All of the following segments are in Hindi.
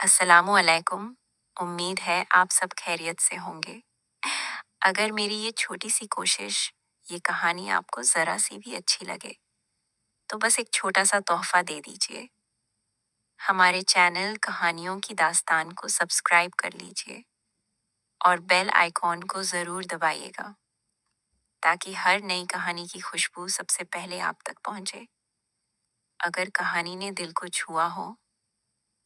अस्सलामु अलैकुम। उम्मीद है आप सब खैरियत से होंगे। अगर मेरी ये छोटी सी कोशिश, ये कहानी आपको ज़रा सी भी अच्छी लगे, तो बस एक छोटा सा तोहफ़ा दे दीजिए। हमारे चैनल कहानियों की दास्तान को सब्सक्राइब कर लीजिए और बेल आइकॉन को ज़रूर दबाइएगा, ताकि हर नई कहानी की खुशबू सबसे पहले आप तक पहुंचे। अगर कहानी ने दिल को छुआ हो,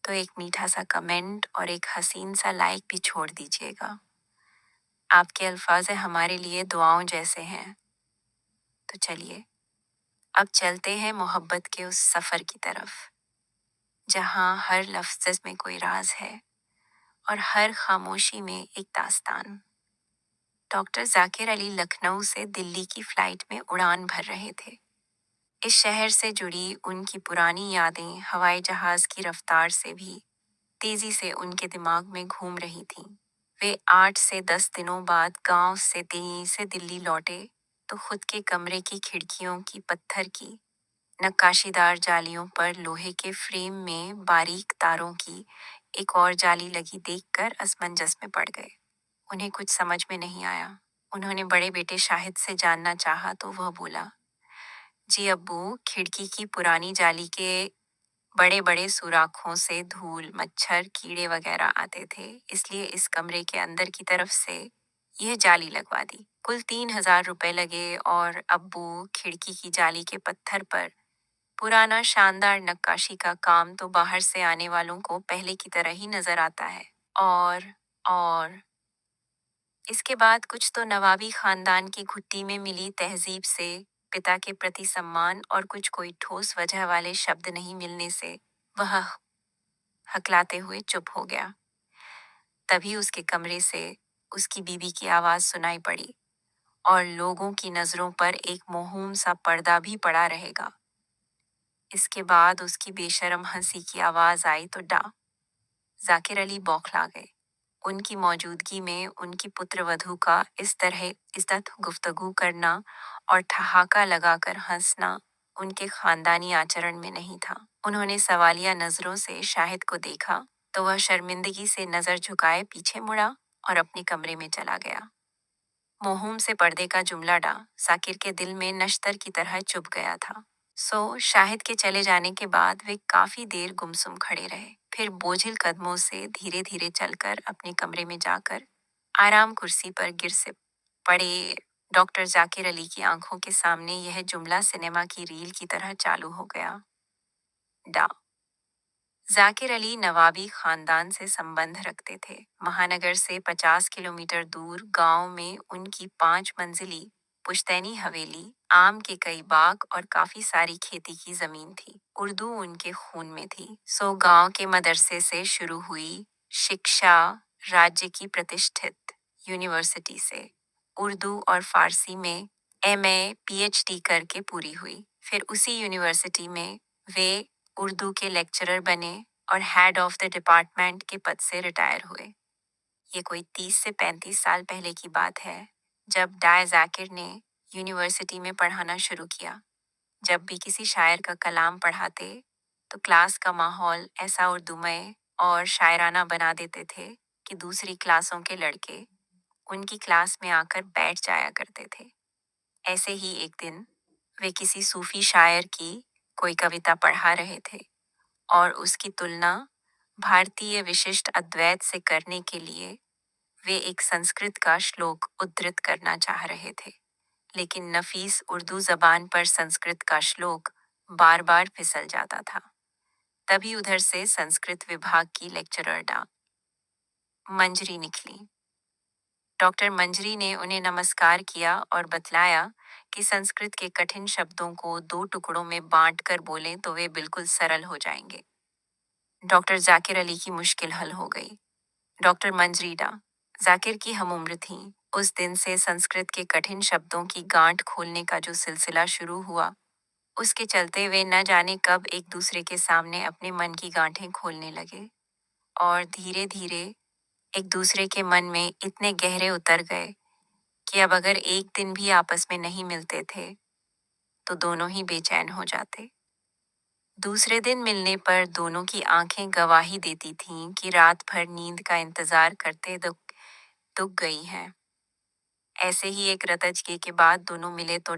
तो एक मीठा सा कमेंट और एक हसीन सा लाइक भी छोड़ दीजिएगा। आपके अल्फाज हमारे लिए दुआओं जैसे हैं। तो चलिए, अब चलते हैं मोहब्बत के उस सफ़र की तरफ, जहाँ हर लफ्ज़ में कोई राज है और हर खामोशी में एक दास्तान। डॉक्टर जाकिर अली लखनऊ से दिल्ली की फ़्लाइट में उड़ान भर रहे थे। इस शहर से जुड़ी उनकी पुरानी यादें हवाई जहाज़ की रफ्तार से भी तेज़ी से उनके दिमाग में घूम रही थीं। वे 8 से 10 दिनों बाद गांव से दिल्ली लौटे, तो खुद के कमरे की खिड़कियों की पत्थर की नक्काशीदार जालियों पर लोहे के फ्रेम में बारीक तारों की एक और जाली लगी देखकर असमंजस में पड़ गए। उन्हें कुछ समझ में नहीं आया। उन्होंने बड़े बेटे शाहिद से जानना चाहा तो वह बोला, जी अब्बू, खिड़की की पुरानी जाली के बड़े बड़े सुराखों से धूल, मच्छर, कीड़े वगैरह आते थे, इसलिए इस कमरे के अंदर की तरफ से यह जाली लगवा दी। कुल 3,000 रुपए लगे और अब्बू खिड़की की जाली के पत्थर पर पुराना शानदार नक्काशी का काम तो बाहर से आने वालों को पहले की तरह ही नजर आता है। और इसके बाद कुछ तो नवाबी खानदान की घुट्टी में मिली तहजीब से पिता के प्रति सम्मान और कुछ कोई ठोस वजह वाले शब्द नहीं मिलने से वह हकलाते हुए चुप हो गया। तभी उसके कमरे से उसकी बीबी की आवाज सुनाई पड़ी, और लोगों की नजरों पर एक मोहूम सा पर्दा भी पड़ा रहेगा। इसके बाद उसकी बेशर्म हंसी की आवाज आई तो जाकिर अली बौखला गए। उनकी मौजूदगी में उनकी पुत्रवधू का इस तरह इज्जत गुफ्तगू करना और ठहाका लगाकर हंसना उनके खानदानी आचरण में नहीं था। उन्होंने सवालिया नजरों से शाहिद को देखा, तो वह शर्मिंदगी से नजर झुकाए पीछे मुड़ा और अपने कमरे में चला गया। मोहूम से पर्दे का जुमला साकिर के दिल में नश्तर की तरह चुभ गया था। शाहिद के चले जाने के बाद वे काफी देर गुमसुम खड़े रहे। फिर बोझिल कदमों से धीरे धीरे चलकर अपने कमरे में जाकर आराम कुर्सी पर गिर से पड़े। डॉक्टर जाकिर अली की आंखों के सामने यह जुमला सिनेमा की रील की तरह चालू हो गया। डा जाकिर अली नवाबी खानदान से संबंध रखते थे। महानगर से 50 किलोमीटर दूर गांव में उनकी 5 मंजिली पुश्तैनी हवेली, आम के कई बाग और काफी सारी खेती की जमीन थी। उर्दू उनके खून में थी। गांव के मदरसे से शुरू हुई शिक्षा राज्य की प्रतिष्ठित यूनिवर्सिटी से उर्दू और फारसी में एमए पीएचडी करके पूरी हुई। फिर उसी यूनिवर्सिटी में वे उर्दू के लेक्चरर बने और हेड ऑफ द डिपार्टमेंट के पद से रिटायर हुए। ये कोई 30 से 35 साल पहले की बात है, जब डाय जाकिर ने यूनिवर्सिटी में पढ़ाना शुरू किया। जब भी किसी शायर का कलाम पढ़ाते, तो क्लास का माहौल ऐसा उर्दूमय और शायराना बना देते थे कि दूसरी क्लासों के लड़के उनकी क्लास में आकर बैठ जाया करते थे। ऐसे ही एक दिन वे किसी सूफी शायर की कोई कविता पढ़ा रहे थे और उसकी तुलना भारतीय विशिष्ट अद्वैत से करने के लिए वे एक संस्कृत का श्लोक उद्धृत करना चाह रहे थे। लेकिन नफीस उर्दू जबान पर संस्कृत का श्लोक बार बार फिसल जाता था। तभी उधर से संस्कृत विभाग की लेक्चरर मंजरी निकली। डॉक्टर मंजरी ने उन्हें नमस्कार किया और बतलाया कि संस्कृत के कठिन शब्दों को 2 टुकड़ों में बांटकर बोलें तो वे बिल्कुल सरल हो जाएंगे। डॉक्टर जाकिर अली की मुश्किल हल हो गई। डॉक्टर मंजरी जाकिर की हमउम्र थीं। उस दिन से संस्कृत के कठिन शब्दों की गांठ खोलने का जो सिलसिला शुरू हुआ, उसके चलते वे न जाने कब एक दूसरे के सामने अपने मन की गांठें खोलने लगे और धीरे धीरे एक दूसरे के मन में इतने गहरे उतर गए कि अब अगर एक दिन भी आपस में नहीं मिलते थे, तो दोनों ही बेचैन हो जाते। दूसरे दिन मिलने पर दोनों की आंखें गवाही देती थीं कि रात भर नींद का इंतजार करते दुख दुख गई हैं। ऐसे ही एक रतजगे के बाद दोनों मिले तो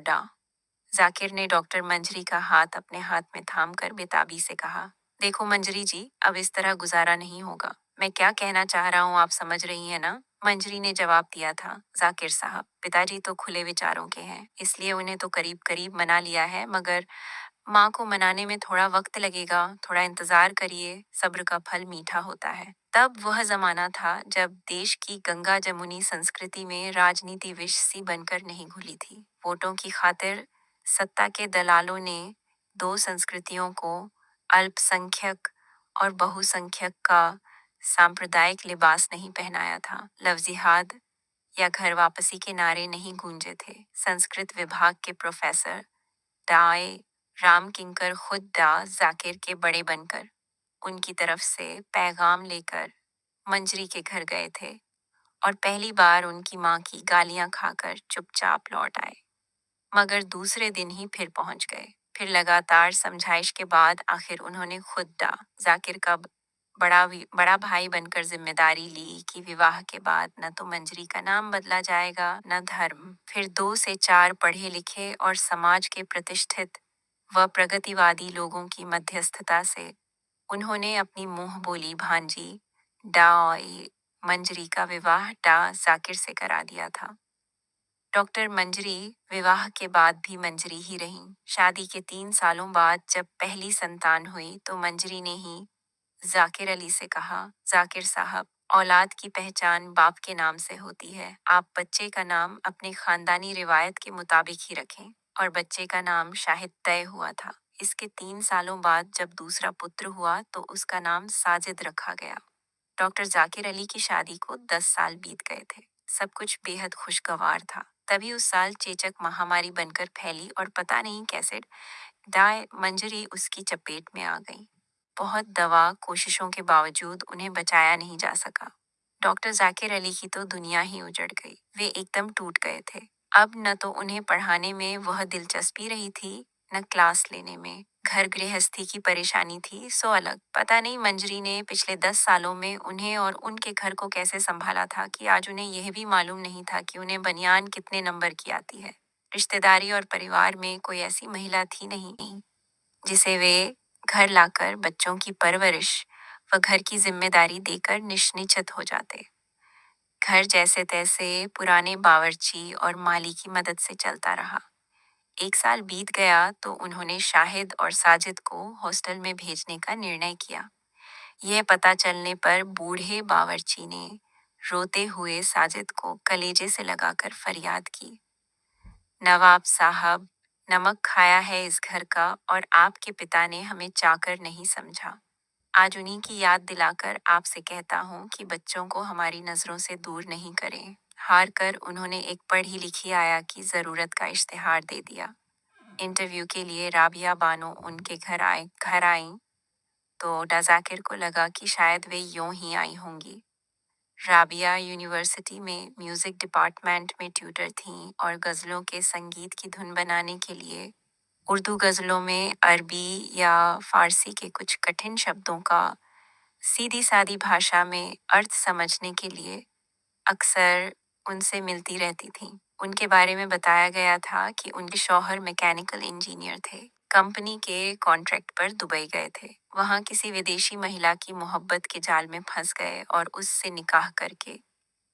जाकिर ने डॉक्टर मंजरी का हाथ अपने हाथ में थाम कर बेताबी से कहा, देखो मंजरी जी, अब इस तरह गुजारा नहीं होगा। मैं क्या कहना चाह रहा हूँ आप समझ रही हैं ना? मंजरी ने जवाब दिया था, जाकिर साहब, पिताजी तो खुले विचारों के हैं, इसलिए उन्हें तो करीब करीब मना लिया है, मगर माँ को मनाने में थोड़ा वक्त लगेगा। थोड़ा इंतजार करिए, सब्र का फल मीठा होता है। तब वह जमाना था जब देश की गंगा जमुनी संस्कृति में राजनीति विष सी बनकर नहीं घुली थी। वोटों की खातिर सत्ता के दलालों ने दो संस्कृतियों को, अल्पसंख्यक और बहुसंख्यक का सांप्रदायिक लिबास नहीं पहनाया था। लफ्जिहाद या घर वापसी के नारे नहीं गूंजे थे। संस्कृत विभाग के प्रोफेसर डाए राम किंकर खुद जाकिर के बड़े बनकर उनकी तरफ से पैगाम लेकर मंजरी के घर गए थे और पहली बार उनकी माँ की गालियां खाकर चुपचाप लौट आए, मगर दूसरे दिन ही फिर पहुंच गए। फिर लगातार समझाइश के बाद आखिर उन्होंने खुद जाकिर का बड़ा भाई बनकर जिम्मेदारी ली कि विवाह के बाद न तो मंजरी का नाम बदला जाएगा न धर्म। फिर 2 से 4 पढ़े लिखे और समाज के प्रतिष्ठित व प्रगतिवादी लोगों की मध्यस्थता से उन्होंने अपनी मुंह बोली भांजी मंजरी का विवाह जाकिर से करा दिया था। डॉक्टर मंजरी विवाह के बाद भी मंजरी ही रहीं। शादी के 3 सालों बाद जब पहली संतान हुई तो मंजरी ने ही जाकिर अली से कहा, जाकिर साहब, औलाद की पहचान बाप के नाम से होती है। आप बच्चे का नाम अपने खानदानी रिवायत के मुताबिक ही रखें। और बच्चे का नाम शाहिद तय हुआ था। इसके 3 सालों बाद जब दूसरा पुत्र हुआ तो उसका नाम साजिद रखा गया। डॉक्टर जाकिर अली की शादी को 10 साल बीत गए थे। सब कुछ बेहद खुशगवार था। तभी उस साल चेचक महामारी बनकर फैली और पता नहीं कैसे मंजरी उसकी चपेट में आ गई। बहुत दवा कोशिशों के बावजूद उन्हें बचाया नहीं जा सका। डॉक्टर जाकिर अली की तो दुनिया ही उजड़ गई। वे एकदम टूट गए थे। अब न तो उन्हें पढ़ाने में वह दिलचस्पी रही थी, न क्लास लेने में। घर गृहस्थी की परेशानी थी सो अलग। पता नहीं मंजरी ने पिछले 10 सालों में उन्हें और उनके घर को कैसे संभाला था कि आज उन्हें यह भी मालूम नहीं था कि उन्हें बनियान कितने नंबर की आती है। रिश्तेदारी और परिवार में कोई ऐसी महिला थी नहीं जिसे वे घर लाकर बच्चों की परवरिश व घर की जिम्मेदारी देकर निश्चिंत हो जाते। घर जैसे तैसे पुराने बावर्ची और माली की मदद से चलता रहा। 1 साल बीत गया तो उन्होंने शाहिद और साजिद को हॉस्टल में भेजने का निर्णय किया। यह पता चलने पर बूढ़े बावर्ची ने रोते हुए साजिद को कलेजे से लगाकर फरियाद की, नवाब साहब, नमक खाया है इस घर का और आपके पिता ने हमें चाकर नहीं समझा। आज उन्हीं की याद दिलाकर आपसे कहता हूँ कि बच्चों को हमारी नजरों से दूर नहीं करें। हार कर उन्होंने एक पढ़ी लिखी आया की जरूरत का इश्तिहार दे दिया। इंटरव्यू के लिए राबिया बानो उनके घर आई तो जाकिर को लगा कि शायद वे यूं ही आई होंगी। राबिया यूनिवर्सिटी में म्यूजिक डिपार्टमेंट में ट्यूटर थीं और गज़लों के संगीत की धुन बनाने के लिए उर्दू गज़लों में अरबी या फारसी के कुछ कठिन शब्दों का सीधी सादी भाषा में अर्थ समझने के लिए अक्सर उनसे मिलती रहती थीं। उनके बारे में बताया गया था कि उनके शौहर मैकेनिकल इंजीनियर थे, कंपनी के कॉन्ट्रैक्ट पर दुबई गए थे। वहां किसी विदेशी महिला की मोहब्बत के जाल में फंस गए और उससे निकाह करके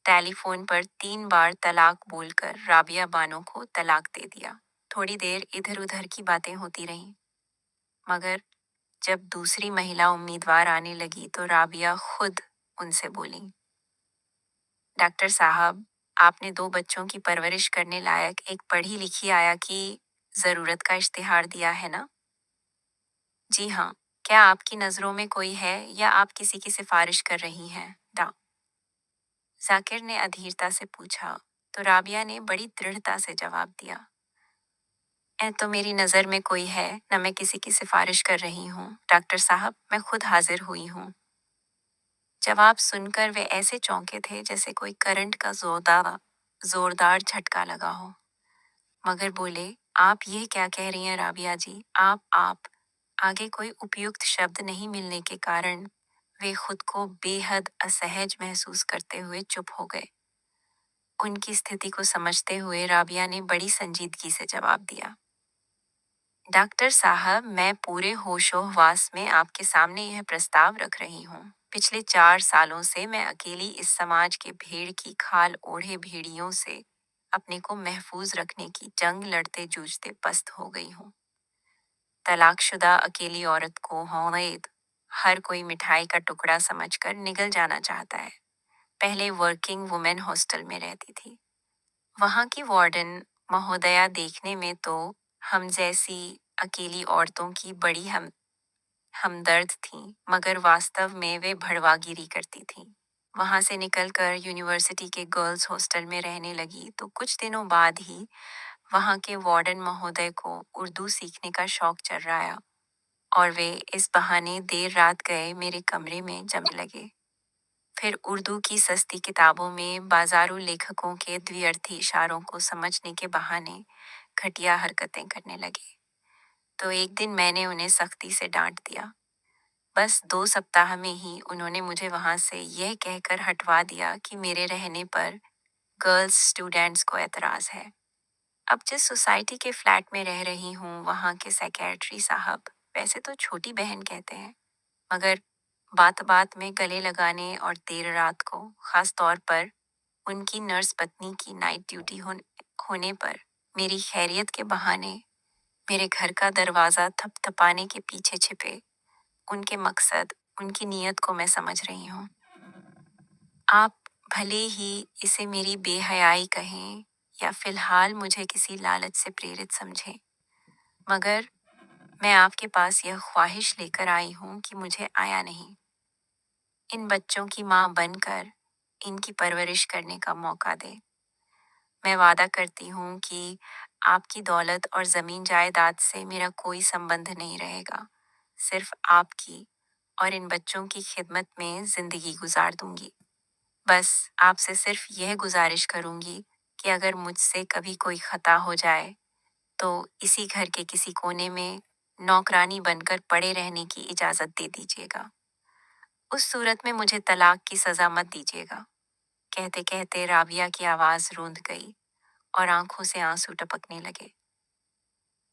टेलीफोन पर 3 बार तलाक बोलकर राबिया बानो को तलाक दे दिया। थोड़ी देर इधर उधर की बातें होती रहीं, मगर जब दूसरी महिला उम्मीदवार आने लगी तो राबिया खुद उनसे बोली, डॉक्टर साहब, आपने 2 बच्चों की परवरिश करने लायक एक पढ़ी लिखी आया की जरूरत का इश्तिहार दिया है ना? जी हाँ। क्या आपकी नजरों में कोई है या आप किसी की सिफारिश कर रही हैं? जाकिर ने अधीरता से पूछा तो राबिया ने बड़ी दृढ़ता से जवाब दिया, ए तो मेरी नजर में कोई है, न मैं किसी की सिफारिश कर रही हूँ। डॉक्टर साहब, मैं खुद हाजिर हुई हूँ। जवाब सुनकर वे ऐसे चौंके थे जैसे कोई करंट का जोरदार झटका लगा हो, मगर बोले, आप ये क्या कह रही हैं राबिया जी? आप आगे कोई उपयुक्त शब्द नहीं मिलने के कारण वे खुद को बेहद असहज महसूस करते हुए चुप हो गए। उनकी स्थिति को समझते हुए राबिया ने बड़ी संजीदगी से जवाब दिया, डॉक्टर साहब, मैं पूरे होशो-हवास में आपके सामने यह प्रस्ताव रख रही हूँ। पिछले 4 सालों से मैं अकेली इस समाज के भेड़ की खाल ओढ़े भेड़ियों से अपने को महफूज रखने की जंग लड़ते जूझते पस्त हो गई हूँ। तलाकशुदा अकेली औरत को हौलैद हर कोई मिठाई का टुकड़ा समझकर निगल जाना चाहता है। पहले वर्किंग वुमेन हॉस्टल में रहती थी। वहाँ की वार्डन महोदया देखने में तो हम जैसी अकेली औरतों की बड़ी हमदर्द थीं, मगर वास्तव में वे भड़वागिरी करती थीं। वहाँ से निकलकर यूनिवर्सिटी के गर्ल्स हॉस्टल में रहने लगी तो कुछ दिनों बाद ही वहाँ के वार्डन महोदय को उर्दू सीखने का शौक चढ़ाया और वे इस बहाने देर रात गए मेरे कमरे में जमने लगे। फिर उर्दू की सस्ती किताबों में बाजारू लेखकों के द्व्यर्थी इशारों को समझने के बहाने घटिया हरकतें करने लगे। तो एक दिन मैंने उन्हें सख्ती से डांट दिया। बस 2 सप्ताह में ही उन्होंने मुझे वहां से यह कहकर हटवा दिया कि मेरे रहने पर गर्ल्स स्टूडेंट्स को एतराज है। अब जिस सोसाइटी के फ्लैट में रह रही हूँ वहाँ के सेक्रेटरी साहब वैसे तो छोटी बहन कहते हैं, मगर बात बात में गले लगाने और देर रात को खास तौर पर उनकी नर्स पत्नी की नाइट ड्यूटी होने पर मेरी खैरियत के बहाने मेरे घर का दरवाजा थपथपाने के पीछे छिपे उनके मकसद, उनकी नीयत को मैं समझ रही हूँ। आप भले ही इसे मेरी बेहयाई कहें या फिलहाल मुझे किसी लालच से प्रेरित समझें, मगर मैं आपके पास यह ख्वाहिश लेकर आई हूँ कि मुझे आया नहीं, इन बच्चों की माँ बनकर इनकी परवरिश करने का मौका दे। मैं वादा करती हूँ कि आपकी दौलत और ज़मीन जायदाद से मेरा कोई संबंध नहीं रहेगा। सिर्फ आपकी और इन बच्चों की खिदमत में जिंदगी गुजार दूंगी। बस आपसे सिर्फ यह गुजारिश करूंगी कि अगर मुझसे कभी कोई खता हो जाए तो इसी घर के किसी कोने में नौकरानी बनकर पड़े रहने की इजाजत दे दीजिएगा। उस सूरत में मुझे तलाक की सजा मत दीजिएगा। कहते कहते राबिया की आवाज रूंध गई और आंखों से आंसू टपकने लगे।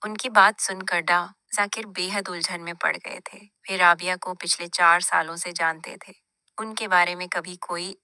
उनकी बात सुनकर डा जाकिर बेहद उलझन में पड़ गए थे। वे राबिया को पिछले 4 सालों से जानते थे। उनके बारे में कभी कोई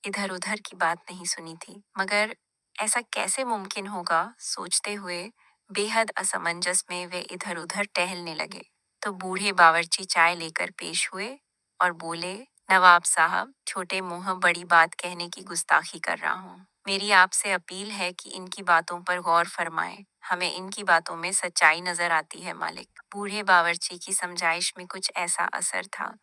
इधर उधर की बात नहीं सुनी थी, मगर ऐसा कैसे मुमकिन होगा सोचते हुए बेहद असमंजस में वे इधर उधर टहलने लगे। तो बूढ़े बावर्ची चाय लेकर पेश हुए और बोले, नवाब साहब, छोटे मुंह बड़ी बात कहने की गुस्ताखी कर रहा हूँ। मेरी आपसे अपील है कि इनकी बातों पर गौर फरमाएं। हमें इनकी बातों में सच्चाई नजर आती है मालिक। बूढ़े बावर्ची की समझाइश में कुछ ऐसा असर था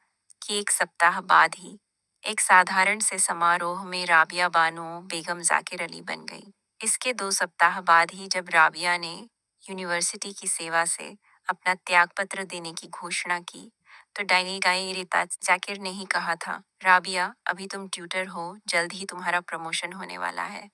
कि 1 सप्ताह बाद ही एक साधारण से समारोह में राबिया बानो बेगम जाकिर अली बन गई। इसके 2 सप्ताह बाद ही जब राबिया ने यूनिवर्सिटी की सेवा से अपना त्यागपत्र देने की घोषणा की तो डाइनी गाई रीता जाकिर ने ही कहा था, राबिया, अभी तुम ट्यूटर हो, जल्द ही तुम्हारा प्रमोशन होने वाला है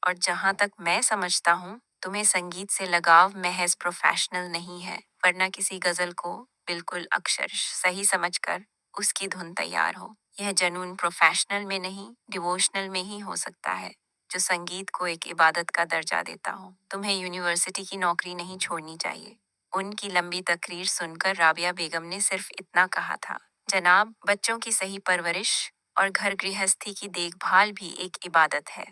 और जहां तक मैं समझता हूँ तुम्हें संगीत से लगाव महज प्रोफेशनल नहीं है, वरना किसी गजल को बिल्कुल अक्षर सही समझकर उसकी धुन तैयार हो। यह जनून प्रोफेशनल में नहीं, डिवोशनल में ही हो सकता है, जो संगीत को एक इबादत का दर्जा देता हो। तुम्हें यूनिवर्सिटी की नौकरी नहीं छोड़नी चाहिए। उनकी लंबी तकरीर सुनकर राबिया बेगम ने सिर्फ इतना कहा था, जनाब, बच्चों की सही परवरिश और घर गृहस्थी की देखभाल भी एक इबादत है।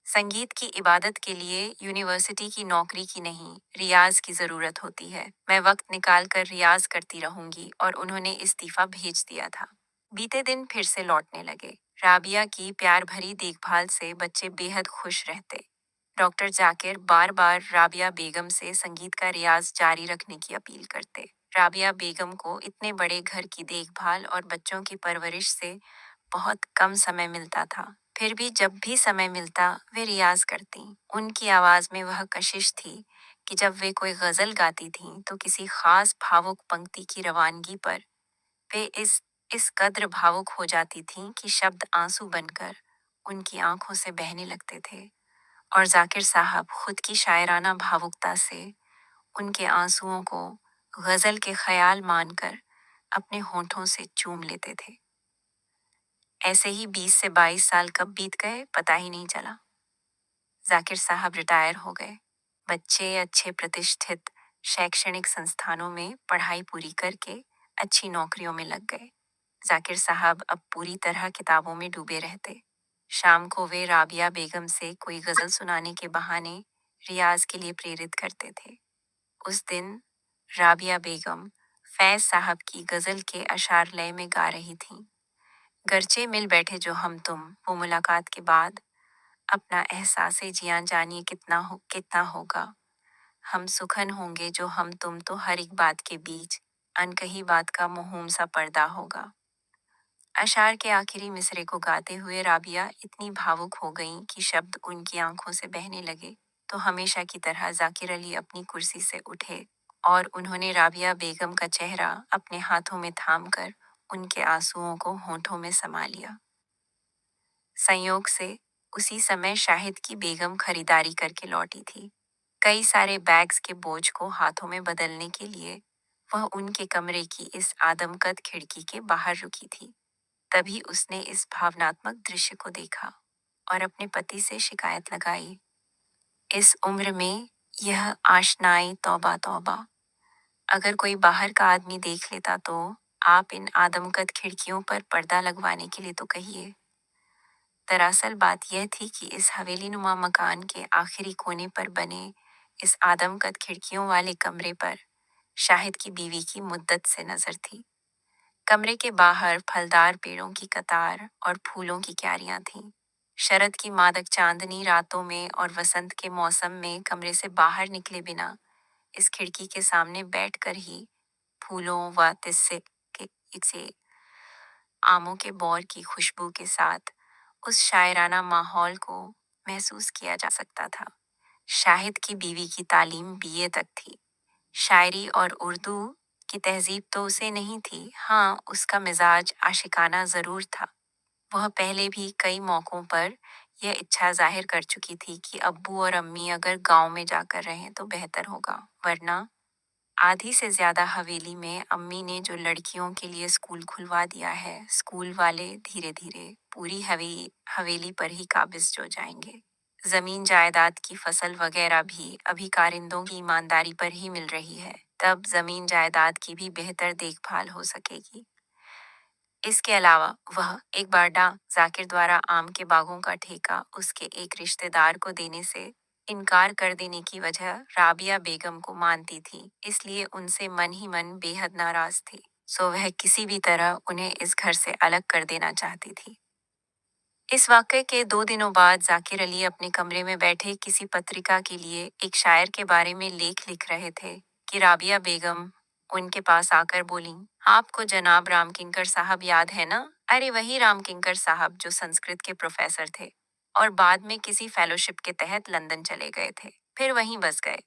संगीत की इबादत के लिए यूनिवर्सिटी की नौकरी की नहीं, रियाज की जरूरत होती है। मैं वक्त निकाल कर रियाज करती रहूंगी और उन्होंने इस्तीफा भेज दिया था। बीते दिन फिर से लौटने लगे। राबिया की प्यार भरी देखभाल से बच्चे बेहद खुश रहते। डॉक्टर जाकिर बार बार राबिया बेगम से संगीत का रियाज जारी रखने की अपील करते। राबिया बेगम को इतने बड़े घर की देखभाल और बच्चों की परवरिश से बहुत कम समय मिलता था। फिर भी जब भी समय मिलता वे रियाज करती। उनकी आवाज में वह कशिश थी कि जब वे कोई गजल गाती थीं तो किसी खास भावुक पंक्ति की रवानगी पर वे इस कद्र भावुक हो जाती थीं कि शब्द आंसू बनकर उनकी आंखों से बहने लगते थे और जाकिर साहब खुद की शायराना भावुकता से उनके आंसुओं को गजल के ख्याल मानकर अपने होठों से चूम लेते थे। ऐसे ही 20 से 22 साल कब बीत गए पता ही नहीं चला। जाकिर साहब रिटायर हो गए। बच्चे अच्छे प्रतिष्ठित शैक्षणिक संस्थानों में पढ़ाई पूरी करके अच्छी नौकरियों में लग गए। जाकिर साहब अब पूरी तरह किताबों में डूबे रहते। शाम को वे राबिया बेगम से कोई गजल सुनाने के बहाने रियाज के लिए प्रेरित करते थे। उस दिन राबिया बेगम फैज साहब की गजल के अशार लय में गा रही थीं। गरचे मिल बैठे जो हम तुम, वो मुलाकात के बाद अपना एहसासे जियां जानिए कितना होगा। हम सुखन होंगे जो हम तुम तो हर एक बात के बीच अनकही बात का मुहूम सा पर्दा होगा। अशार के आखिरी मिसरे को गाते हुए राबिया इतनी भावुक हो गईं कि शब्द उनकी आंखों से बहने लगे। तो हमेशा की तरह जाकिर अली अपनी कुर्सी से उठे और उन्होंने राबिया बेगम का चेहरा अपने हाथों में थामकर उनके आंसुओं को होठों में समा लिया। संयोग से उसी समय शाहिद की बेगम खरीदारी करके लौटी थी। कई सारे बैग्स के बोझ को हाथों में बदलने के लिए वह उनके कमरे की इस आदमकद खिड़की के बाहर रुकी थी। तभी उसने इस भावनात्मक दृश्य को देखा और अपने पति से शिकायत लगाई। इस उम्र में यह आशनाई तौबा तौबा। अगर कोई बाहर का आदमी देख लेता तो आप इन आदमकद खिड़कियों पर पर्दा लगवाने के लिए तो कहिए। दरअसल बात यह थी कि इस हवेली नुमा मकान के आखिरी कोने पर बने इस आदमकद खिड़कियों वाले कमरे पर शाहिद की बीवी की मुद्दत से नजर थी। कमरे के बाहर फलदार पेड़ों की कतार और फूलों की क्यारियां थीं। शरद की मादक चांदनी रातों में और वसंत के मौसम में कमरे से बाहर निकले बिना इस खिड़की के सामने बैठकर ही फूलों व तिस्से के से आमों के बौर की खुशबू के साथ उस शायराना माहौल को महसूस किया जा सकता था। शाहिद की बीवी की तालीम बीए तक थी। शायरी और उर्दू की तहजीब तो उसे नहीं थी, हाँ उसका मिजाज आशिकाना जरूर था। वह पहले भी कई मौकों पर यह इच्छा जाहिर कर चुकी थी कि अब्बू और अम्मी अगर गांव में जाकर रहें तो बेहतर होगा, वरना आधी से ज्यादा हवेली में अम्मी ने जो लड़कियों के लिए स्कूल खुलवा दिया है, स्कूल वाले धीरे धीरे पूरी हवेली पर ही काबिज हो जाएंगे। जमीन जायदाद की फसल वगैरह भी अभी कारिंदों की ईमानदारी पर ही मिल रही है, तब जमीन जायदाद की भी बेहतर देखभाल हो सकेगी। इसके अलावा वह एक बार जाकिर द्वारा आम के बागों का ठेका उसके एक रिश्तेदार को देने से इनकार कर देने की वजह राबिया बेगम को मानती थी, इसलिए उनसे मन ही मन बेहद नाराज थी। सो वह किसी भी तरह उन्हें इस घर से अलग कर देना चाहती थी। इस वाक़ये के 2 दिनों बाद जाकिर अली अपने कमरे में बैठे किसी पत्रिका के लिए एक शायर के बारे में लेख लिख रहे थे कि राबिया बेगम उनके पास आकर बोली, आपको जनाब राम किंकर साहब याद है ना? अरे वही राम किंकर साहब जो संस्कृत के प्रोफेसर थे और बाद में किसी फेलोशिप के तहत लंदन चले गए थे, फिर वहीं बस गए।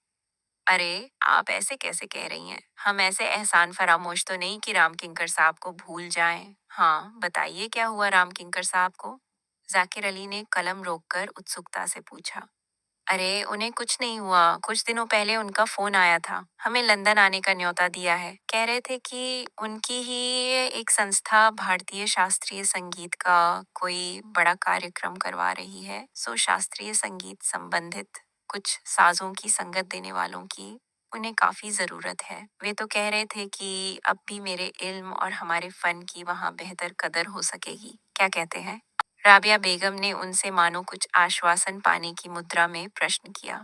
अरे आप ऐसे कैसे कह रही हैं? हम ऐसे एहसान फरामोश तो नहीं कि राम किंकर साहब को भूल जाएं। हाँ बताइए क्या हुआ राम किंकर साहब को? जाकिर अली ने कलम रोककर उत्सुकता से पूछा। अरे उन्हें कुछ नहीं हुआ, कुछ दिनों पहले उनका फोन आया था, हमें लंदन आने का न्योता दिया है। कह रहे थे कि उनकी ही एक संस्था भारतीय शास्त्रीय संगीत का कोई बड़ा कार्यक्रम करवा रही है, सो शास्त्रीय संगीत संबंधित कुछ साजों की संगत देने वालों की उन्हें काफी जरूरत है। वे तो कह रहे थे कि अब भी मेरे इल्म और हमारे फन की वहाँ बेहतर कदर हो सकेगी, क्या कहते हैं? राबिया बेगम ने उनसे मानो कुछ आश्वासन पाने की मुद्रा में प्रश्न किया।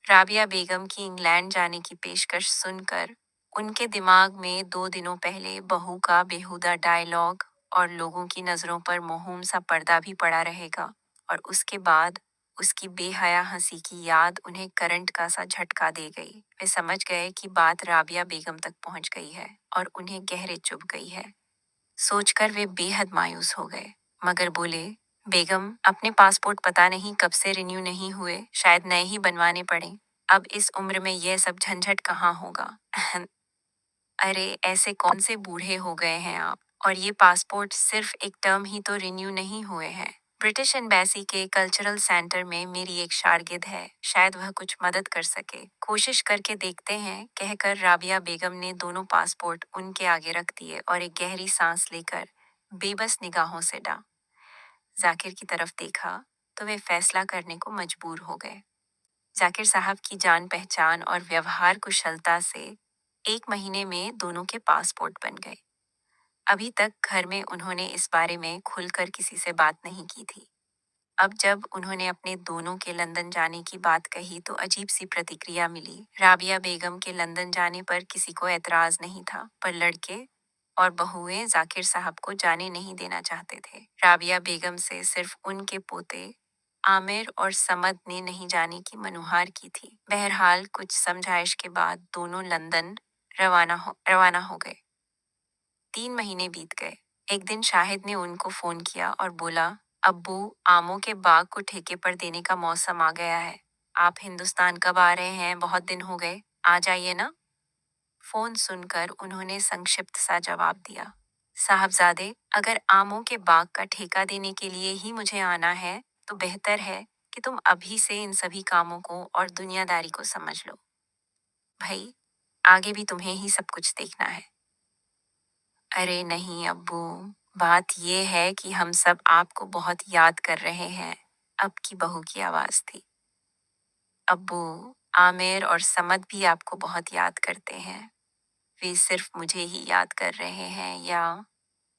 राबिया बेगम की इंग्लैंड जाने की पेशकश सुनकर उनके दिमाग में 2 दिनों पहले बहू का बेहुदा डायलॉग और लोगों की नजरों पर मोहूम सा पर्दा भी पड़ा रहेगा, और उसके बाद उसकी बेहया हंसी की याद उन्हें करंट का सा झटका दे गई। वे समझ गए कि बात राबिया बेगम तक पहुंच गई है और उन्हें गहरे चुभ गई है। सोचकर वे बेहद मायूस हो गए, मगर बोले, बेगम अपने पासपोर्ट पता नहीं कब से रिन्यू नहीं हुए, शायद नए ही बनवाने पड़े। अब इस उम्र में यह सब झंझट कहाँ होगा। अरे ऐसे कौन से बूढ़े हो गए हैं आप, और ये पासपोर्ट सिर्फ एक टर्म ही तो रिन्यू नहीं हुए हैं। ब्रिटिश एम्बेसी के कल्चरल सेंटर में मेरी एक शार्गिद है, शायद वह कुछ मदद कर सके। कोशिश करके देखते हैं, कहकर राबिया बेगम ने दोनों पासपोर्ट उनके आगे रख दिए और एक गहरी सांस लेकर बेबस निगाहों से जाकिर की तरफ देखा तो वे फैसला करने को मजबूर हो गए। जाकिर साहब की जान पहचान और व्यवहार कुशलता से 1 महीने में दोनों के पासपोर्ट बन गए। अभी तक घर में उन्होंने इस बारे में खुलकर किसी से बात नहीं की थी। अब जब उन्होंने अपने दोनों के लंदन जाने की बात कही तो अजीब सी प्रतिक्रिया मिली। राबिया बेगम के लंदन जाने पर किसी को एतराज नहीं था, पर लड़के और बहुएं जाकिर साहब को जाने नहीं देना चाहते थे। राबिया बेगम से सिर्फ उनके पोते आमिर और समद ने नहीं जाने की मनुहार की थी। बहरहाल कुछ समझाइश के बाद दोनों लंदन रवाना हो गए। 3 महीने बीत गए। एक दिन शाहिद ने उनको फोन किया और बोला, अब्बू, आमों के बाग को ठेके पर देने का मौसम आ गया है। आप हिंदुस्तान कब आ रहे हैं? बहुत दिन हो गए, आ जाइए ना। फोन सुनकर उन्होंने संक्षिप्त सा जवाब दिया, साहबजादे, अगर आमों के बाग का ठेका देने के लिए ही मुझे आना है तो बेहतर है कि तुम अभी से इन सभी कामों को और दुनियादारी को समझ लो। भाई, आगे भी तुम्हें ही सब कुछ देखना है। अरे नहीं अब्बू, बात ये है कि हम सब आपको बहुत याद कर रहे हैं। अब की बहू की आवाज थी। अब्बू, आमिर और समद भी आपको बहुत याद करते हैं। वे सिर्फ मुझे ही याद कर रहे हैं या?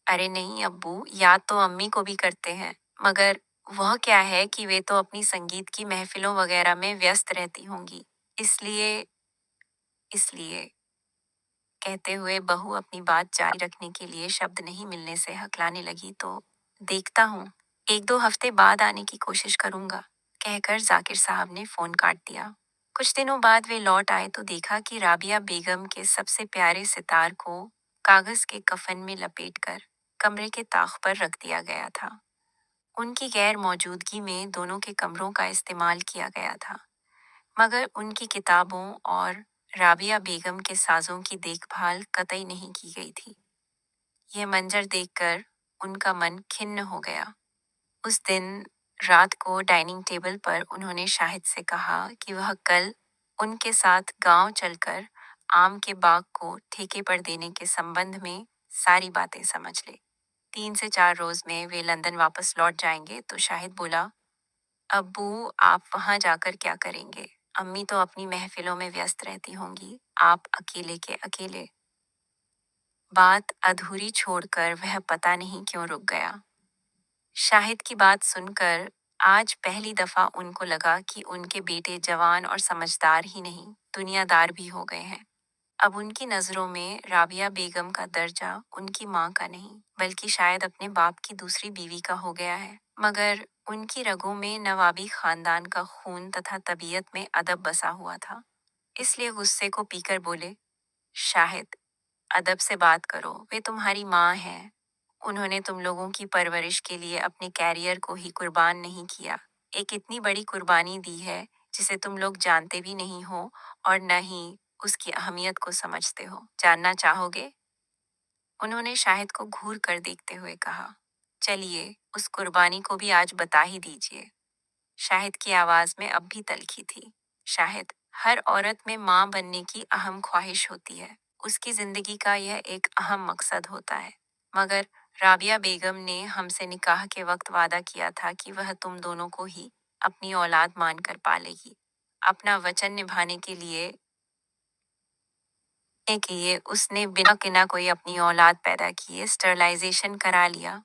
अरे नहीं अब्बू, याद तो अम्मी को भी करते हैं, मगर वह क्या है कि वे तो अपनी संगीत की महफिलों वगैरह में व्यस्त रहती होंगी। इसलिए इसलिए कहते हुए बहू अपनी बात जारी रखने के लिए शब्द नहीं मिलने से हकलाने लगी तो देखता हूँ, 1-2 हफ्ते बाद आने की कोशिश करूंगा, कहकर जाकिर साहब ने फोन काट दिया। कुछ दिनों बाद वे लौट आए तो देखा कि राबिया बेगम के सबसे प्यारे सितार को कागज के कफन में लपेटकर कमरे के ताख पर रख दिया गया था। उनकी गैर मौजूदगी में दोनों के कमरों का इस्तेमाल किया गया था, मगर उनकी किताबों और राबिया बेगम के साजों की देखभाल कतई नहीं की गई थी। यह मंजर देखकर उनका मन खिन्न हो गया। उस दिन रात को डाइनिंग टेबल पर उन्होंने शाहिद से कहा कि वह कल उनके साथ गांव चलकर आम के बाग को ठेके पर देने के संबंध में सारी बातें समझ ले। 3 से 4 रोज में वे लंदन वापस लौट जाएंगे तो शाहिद बोला, अब्बू, आप वहां जाकर क्या करेंगे? अम्मी तो अपनी महफिलों में व्यस्त रहती होंगी, आप अकेले के अकेले। बात अधूरी छोड़कर वह पता नहीं क्यों रुक गया। शाहिद की बात सुनकर आज पहली दफा उनको लगा कि उनके बेटे जवान और समझदार ही नहीं, दुनियादार भी हो गए हैं। अब उनकी नजरों में राबिया बेगम का दर्जा उनकी माँ का नहीं, बल्कि शायद अपने बाप की दूसरी बीवी का हो गया है। मगर उनकी रगों में नवाबी खानदान का खून तथा तबीयत में अदब बसा हुआ था। इसलिए गुस्से को पीकर बोले, शाहिद, अदब से बात करो, वे तुम्हारी माँ हैं। उन्होंने तुम लोगों की परवरिश के लिए अपने कैरियर को ही कुर्बान नहीं किया, एक इतनी बड़ी कुर्बानी दी है जिसे तुम लोग जानते भी नहीं हो और न ही उसकी अहमियत को समझते हो। जानना चाहोगे? उन्होंने शाहिद को घूर कर देखते हुए कहा, चलिए, उस कुर्बानी को भी आज बता ही दीजिए। शाहिद की आवाज में अब भी तल्खी थी। शाहिद, हर औरत में माँ बनने की अहम ख्वाहिश होती है। उसकी जिंदगी का यह एक अहम मकसद होता है। मगर राबिया बेगम ने हमसे निकाह के वक्त वादा किया था कि वह तुम दोनों को ही अपनी औलाद मानकर पालेगी। अपना वचन निभाने के लिए उसने बिना किना कोई अपनी औलाद पैदा किए स्टरलाइजेशन करा लिया,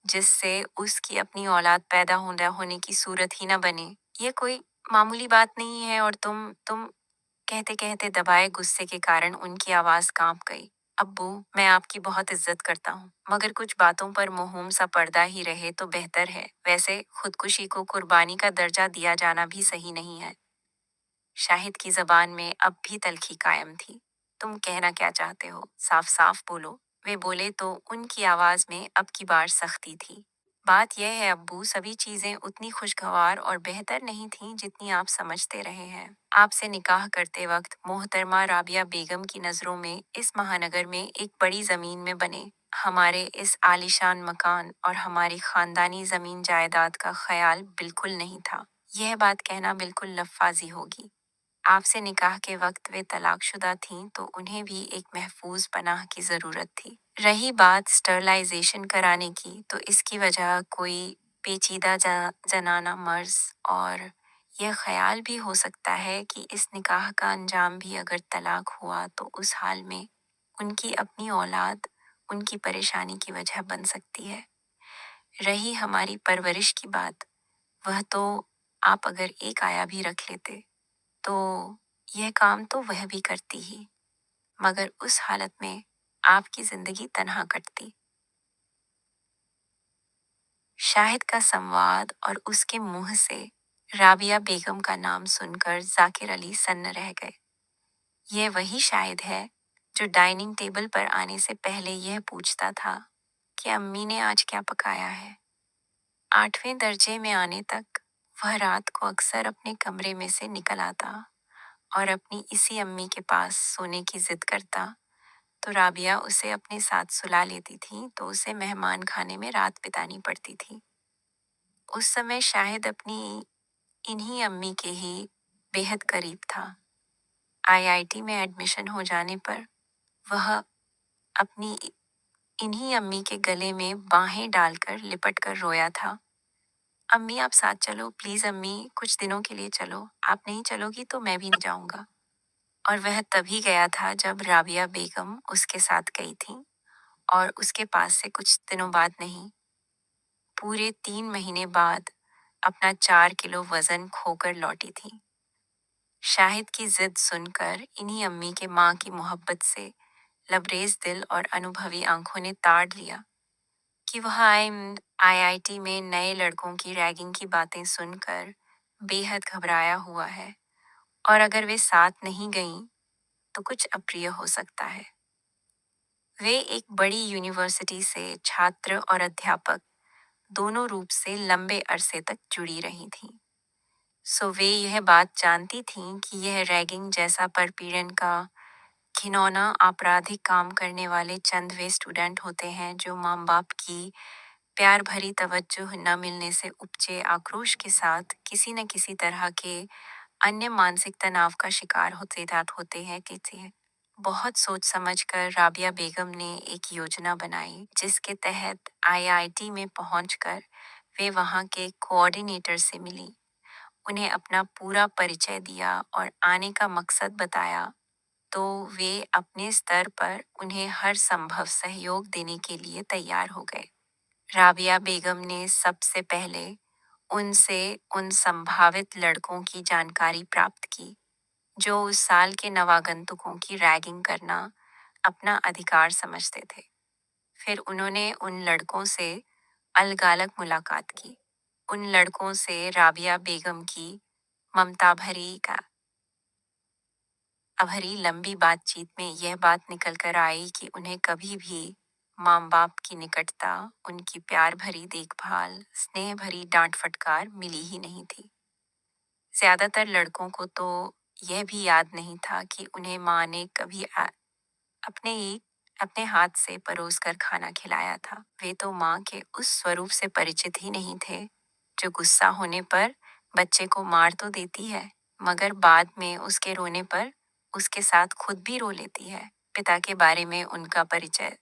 जिससे उसकी अपनी औलाद पैदा होने की सूरत ही न बने। ये कोई मामूली बात नहीं है और तुम कहते कहते दबाए गुस्से के कारण उनकी आवाज कांप गई। अब्बू, मैं आपकी बहुत इज्जत करता हूँ, मगर कुछ बातों पर मोहूम सा पर्दा ही रहे तो बेहतर है। वैसे खुदकुशी को कुर्बानी का दर्जा दिया जाना भी सही नहीं है। शाहिद की जबान में अब भी तल्खी कायम थी। तुम कहना क्या चाहते हो? साफ साफ बोलो। वे बोले तो उनकी आवाज में अब की बार सख्ती थी। बात यह है अब्बू, सभी चीजें उतनी खुशगवार और बेहतर नहीं थीं जितनी आप समझते रहे हैं। आपसे निकाह करते वक्त मोहतरमा राबिया बेगम की नजरों में इस महानगर में एक बड़ी जमीन में बने हमारे इस आलीशान मकान और हमारी खानदानी जमीन जायदाद का ख्याल बिल्कुल नहीं था। यह बात कहना बिल्कुल लफ्फाजी होगी। आपसे निकाह के वक्त वे तलाकशुदा थीं तो उन्हें भी एक महफूज पनाह की ज़रूरत थी। रही बात स्टरलाइजेशन कराने की, तो इसकी वजह कोई पेचीदा जनाना मर्ज और यह ख्याल भी हो सकता है कि इस निकाह का अंजाम भी अगर तलाक हुआ तो उस हाल में उनकी अपनी औलाद उनकी परेशानी की वजह बन सकती है। रही हमारी परवरिश की बात, वह तो आप अगर एक आया भी रख लेते तो यह काम तो वह भी करती ही, मगर उस हालत में आपकी जिंदगी तन्हा कटती। शाहिद का संवाद और उसके मुंह से राबिया बेगम का नाम सुनकर जाकिर अली सन्न रह गए। यह वही शाहिद है जो डाइनिंग टेबल पर आने से पहले यह पूछता था कि अम्मी ने आज क्या पकाया है। 8वें दर्जे में आने तक वह रात को अक्सर अपने कमरे में से निकल आता और अपनी इसी अम्मी के पास सोने की जिद करता, तो राबिया उसे अपने साथ सुला लेती थी तो उसे मेहमान खाने में रात बितानी पड़ती थी। उस समय शाहिद अपनी इन्हीं अम्मी के ही बेहद करीब था। आईआईटी में एडमिशन हो जाने पर वह अपनी इन्हीं अम्मी के गले में बाहें डालकर लिपट कर रोया था। अम्मी आप साथ चलो प्लीज, अम्मी कुछ दिनों के लिए चलो, आप नहीं चलोगी तो मैं भी नहीं जाऊंगा। और वह तभी गया था जब राबिया बेगम उसके साथ गई थी और उसके पास से कुछ दिनों बाद नहीं, पूरे 3 महीने बाद अपना 4 किलो वजन खोकर लौटी थी। शाहिद की जिद सुनकर इन्हीं अम्मी के माँ की मोहब्बत से लबरेज दिल और अनुभवी आंखों ने ताड़ लिया कि वह आईआईटी में नए लड़कों की रैगिंग की बातें सुनकर बेहद घबराया हुआ है और अगर वे साथ नहीं गईं तो कुछ अप्रिय हो सकता है। वे एक बड़ी यूनिवर्सिटी से छात्र और अध्यापक दोनों रूप से लंबे अरसे तक जुड़ी रही थीं। सो वे यह बात जानती थीं कि यह रैगिंग जैसा परपीड़न का घिनौना आपराधिक काम करने वाले चंद वे स्टूडेंट होते हैं जो माँ बाप की प्यार भरी तवज्जो न मिलने से उपजे आक्रोश के साथ किसी न किसी तरह के अन्य मानसिक तनाव का शिकार होते हैं किसी। बहुत सोच समझकर राबिया बेगम ने एक योजना बनाई जिसके तहत आईआईटी में पहुंचकर वे वहां के कोऑर्डिनेटर से मिली, उन्हें अपना पूरा परिचय दिया और आने का मकसद बताया, तो वे अपने स्तर पर उन्हें हर संभव सहयोग देने के लिए तैयार हो गए। राबिया बेगम ने सबसे पहले उनसे उन संभावित लड़कों की जानकारी प्राप्त की जो उस साल के नवागंतुकों की रैगिंग करना अपना अधिकार समझते थे। फिर उन्होंने उन लड़कों से अलग-अलग मुलाकात की। उन लड़कों से राबिया बेगम की ममता भरी लंबी बातचीत में यह बात निकल कर आई कि उन्हें कभी भी माँ बाप की निकटता, उनकी प्यार भरी देखभाल, स्नेह भरी डांट फटकार मिली ही नहीं थी। ज्यादातर लड़कों को तो यह भी याद नहीं था कि उन्हें माँ ने कभी अपने ही अपने हाथ से परोस कर खाना खिलाया था। वे तो माँ के उस स्वरूप से परिचित ही नहीं थे जो गुस्सा होने पर बच्चे को मार तो देती है मगर बाद में उसके रोने पर उसके साथ खुद भी रो लेती है। पिता के बारे में उनका परिचय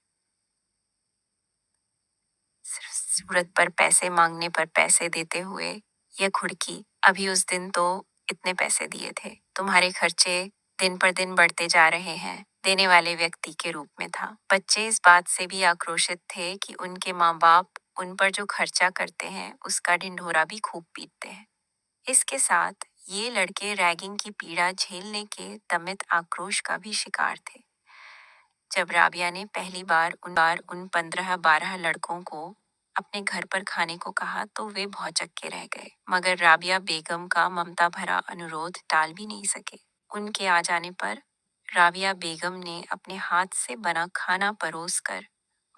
सिर्फ सूरत पर पैसे मांगने पर पैसे देते हुए यह खुड़की, अभी उस दिन तो इतने पैसे दिए थे, तुम्हारे खर्चे दिन पर दिन बढ़ते जा रहे हैं, देने वाले व्यक्ति के रूप में था। बच्चे इस बात से भी आक्रोशित थे कि उनके माँ बाप उन पर जो खर्चा करते हैं उसका ढिंढोरा भी खूब पीटते हैं। इसके साथ ये लड़के रैगिंग की पीड़ा झेलने के दमित आक्रोश का भी शिकार थे। जब राबिया ने पहली बार उन 15-12 लड़कों को अपने घर पर खाने को कहा तो वे भौचक्के के रह गए, मगर राबिया बेगम का ममता भरा अनुरोध टाल भी नहीं सके। उनके आ जाने पर राबिया बेगम ने अपने हाथ से बना खाना परोस कर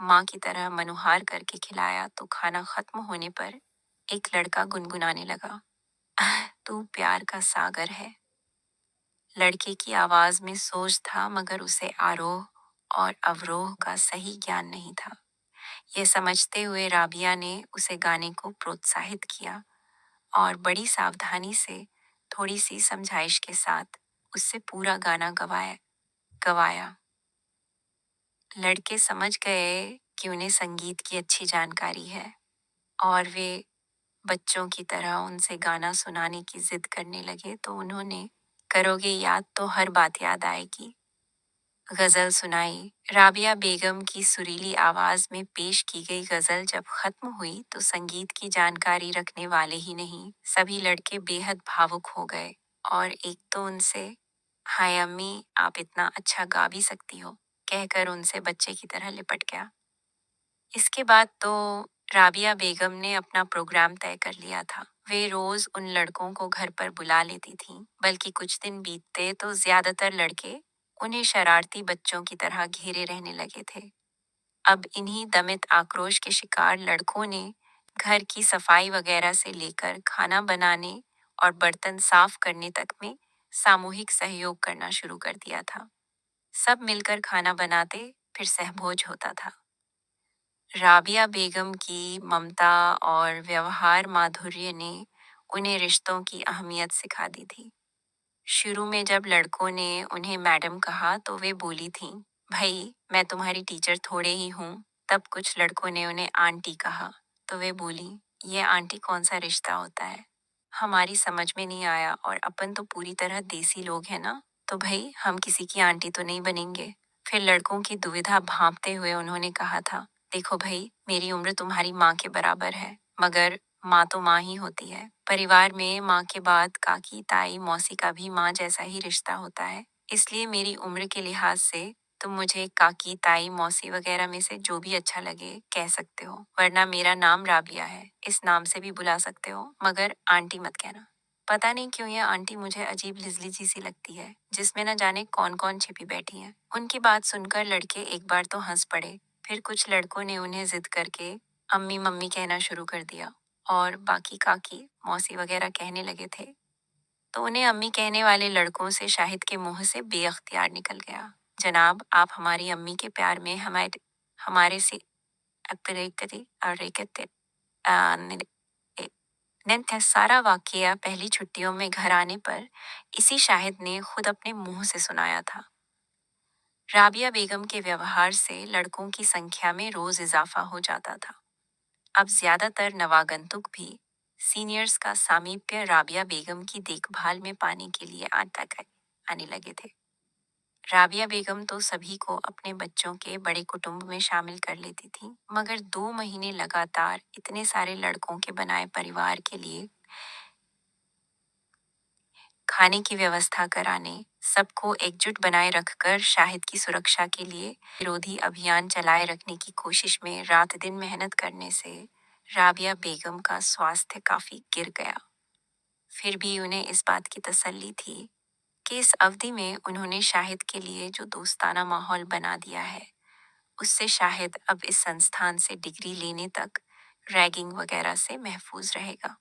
माँ की तरह मनुहार करके खिलाया तो खाना खत्म होने पर एक लड़का गुनगुनाने लगा, तू प्यार का सागर है। लड़के की आवाज में सोच था मगर उसे आरोह और अवरोह का सही ज्ञान नहीं था। यह समझते हुए राबिया ने उसे गाने को प्रोत्साहित किया और बड़ी सावधानी से थोड़ी सी समझाइश के साथ उससे पूरा गाना गवाया। लड़के समझ गए कि उन्हें संगीत की अच्छी जानकारी है और वे बच्चों की तरह उनसे गाना सुनाने की जिद करने लगे। तो उन्होंने करोगे याद तो हर बात याद आएगी गजल सुनाई। राबिया बेगम की सुरीली आवाज में पेश की गई गजल जब खत्म हुई तो संगीत की जानकारी रखने वाले ही नहीं, सभी लड़के बेहद भावुक हो गए। और एक तो उनसे, हाय अम्मी, आप इतना अच्छा गा भी सकती हो, कहकर उनसे बच्चे की तरह लिपट गया। इसके बाद तो राबिया बेगम ने अपना प्रोग्राम तय कर लिया था। वे रोज उन लड़कों को घर पर बुला लेती थीं, बल्कि कुछ दिन बीतते तो ज्यादातर लड़के उन्हें शरारती बच्चों की तरह घेरे रहने लगे थे। अब इन्हीं दमित आक्रोश के शिकार लड़कों ने घर की सफाई वगैरह से लेकर खाना बनाने और बर्तन साफ करने तक में सामूहिक सहयोग करना शुरू कर दिया था। सब मिलकर खाना बनाते, फिर सहभोज होता था। राबिया बेगम की ममता और व्यवहार माधुर्य ने उन्हें रिश्तों की अहमियत सिखा दी थी। शुरू में जब लड़कों ने उन्हें मैडम कहा तो वे बोली थीं, भाई मैं तुम्हारी टीचर थोड़े ही हूँ। तब कुछ लड़कों ने उन्हें आंटी कहा तो वे बोली, ये आंटी कौन सा रिश्ता होता है, हमारी समझ में नहीं आया, और अपन तो पूरी तरह देसी लोग हैं ना, तो भाई हम किसी की आंटी तो नहीं बनेंगे। फिर लड़कों की दुविधा भांपते हुए उन्होंने कहा था, देखो भाई, मेरी उम्र तुम्हारी माँ के बराबर है, मगर माँ तो माँ ही होती है। परिवार में माँ के बाद काकी ताई मौसी का भी माँ जैसा ही रिश्ता होता है। इसलिए मेरी उम्र के लिहाज से तुम मुझे काकी ताई मौसी वगैरह में से जो भी अच्छा लगे कह सकते हो, वरना मेरा नाम राबिया है, इस नाम से भी बुला सकते हो, मगर आंटी मत कहना। पता नहीं क्यों ये आंटी मुझे अजीब लिजली सी सी लगती है, जिसमें न जाने कौन कौन छिपी बैठी है। उनकी बात सुनकर लड़के एक बार तो हंस पड़े। फिर कुछ लड़कों ने उन्हें जिद करके अम्मी मम्मी कहना शुरू कर दिया और बाकी काकी मौसी वगैरह कहने लगे थे। तो उन्हें अम्मी कहने वाले लड़कों से शाहिद के मुंह से बेअख्तियार निकल गया, जनाब आप हमारी अम्मी के प्यार में हमारे हमारे से अपरिकति अरिकति आ, नि- ए- था। सारा वाकया पहली छुट्टियों में घर आने पर इसी शाहिद ने खुद अपने मुंह से सुनाया था। राबिया बेगम के व्यवहार से लड़कों की संख्या में रोज इजाफा हो जाता था। अब ज्यादातर नवागंतुक भी सीनियर्स का सामीप्य राबिया बेगम की देखभाल में पाने के लिए आने लगे थे। राबिया बेगम तो सभी को अपने बच्चों के बड़े कुटुंब में शामिल कर लेती थी, मगर 2 महीने लगातार इतने सारे लड़कों के बनाए परिवार के लिए खाने की व्यवस्था कराने, सबको एकजुट बनाए रखकर शाहिद की सुरक्षा के लिए विरोधी अभियान चलाए रखने की कोशिश में रात दिन मेहनत करने से राबिया बेगम का स्वास्थ्य काफी गिर गया। फिर भी उन्हें इस बात की तसल्ली थी कि इस अवधि में उन्होंने शाहिद के लिए जो दोस्ताना माहौल बना दिया है, उससे शाहिद अब इस संस्थान से डिग्री लेने तक रैगिंग वगैरह से महफूज रहेगा।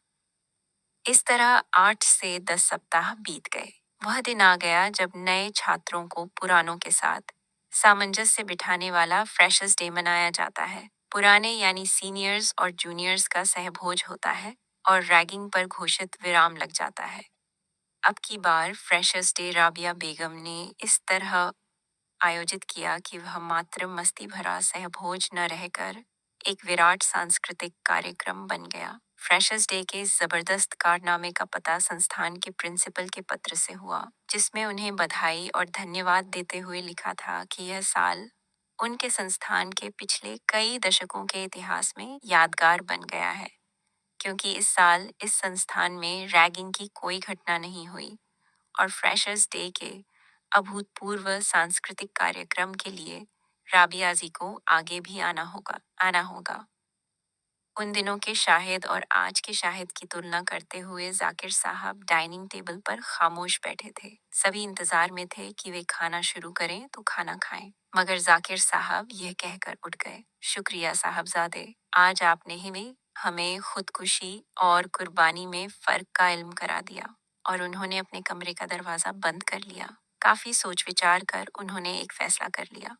इस तरह 8 से 10 सप्ताह बीत गए। वह दिन आ गया जब नए छात्रों को पुरानों के साथ सामंजस्य बिठाने वाला फ्रेशर्स डे मनाया जाता है। पुराने यानी सीनियर्स और जूनियर्स का सहभोज होता है और रैगिंग पर घोषित विराम लग जाता है। अब की बार फ्रेशर्स डे राबिया बेगम ने इस तरह आयोजित किया कि वह मात्र मस्ती भरा सहभोज न रहकर एक विराट सांस्कृतिक कार्यक्रम बन गया। फ्रेशर्स डे के इस जबरदस्त कारनामे का पता संस्थान के प्रिंसिपल के पत्र से हुआ, जिसमें उन्हें बधाई और धन्यवाद देते हुए लिखा था कि यह साल उनके संस्थान के पिछले कई दशकों के इतिहास में यादगार बन गया है, क्योंकि इस साल इस संस्थान में रैगिंग की कोई घटना नहीं हुई और फ्रेशर्स डे के अभूतपूर्व सांस्कृतिक कार्यक्रम के लिए राबिया जी को आगे भी आना होगा। उन दिनों के शाहिद और आज के शाहिद की तुलना करते हुए जाकिर साहब डाइनिंग टेबल पर खामोश बैठे थे। सभी इंतजार में थे कि वे खाना शुरू करें तो खाना खाएं, मगर जाकिर साहब यह कहकर उठ गए, शुक्रिया साहबजादे, आज आपने ही भी हमें खुदकुशी और कुर्बानी में फर्क का इल्म करा दिया। और उन्होंने अपने कमरे का दरवाजा बंद कर लिया। काफी सोच विचार कर उन्होंने एक फैसला कर लिया,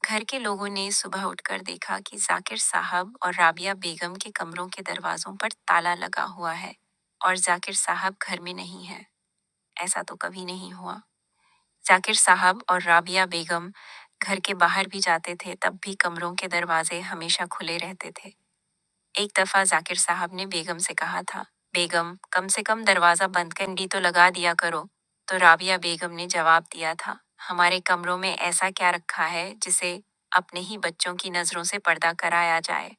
घर के लोगों ने सुबह उठकर देखा कि जाकिर साहब और राबिया बेगम के कमरों के दरवाजों पर ताला लगा हुआ है और जाकिर साहब घर में नहीं है। ऐसा तो कभी नहीं हुआ। जाकिर साहब और राबिया बेगम घर के बाहर भी जाते थे तब भी कमरों के दरवाजे हमेशा खुले रहते थे। एक दफा जाकिर साहब ने बेगम से कहा था, बेगम कम से कम दरवाजा बंद कंडी तो लगा दिया करो। तो राबिया बेगम ने जवाब दिया था, हमारे कमरों में ऐसा क्या रखा है जिसे अपने ही बच्चों की नजरों से पर्दा कराया जाए।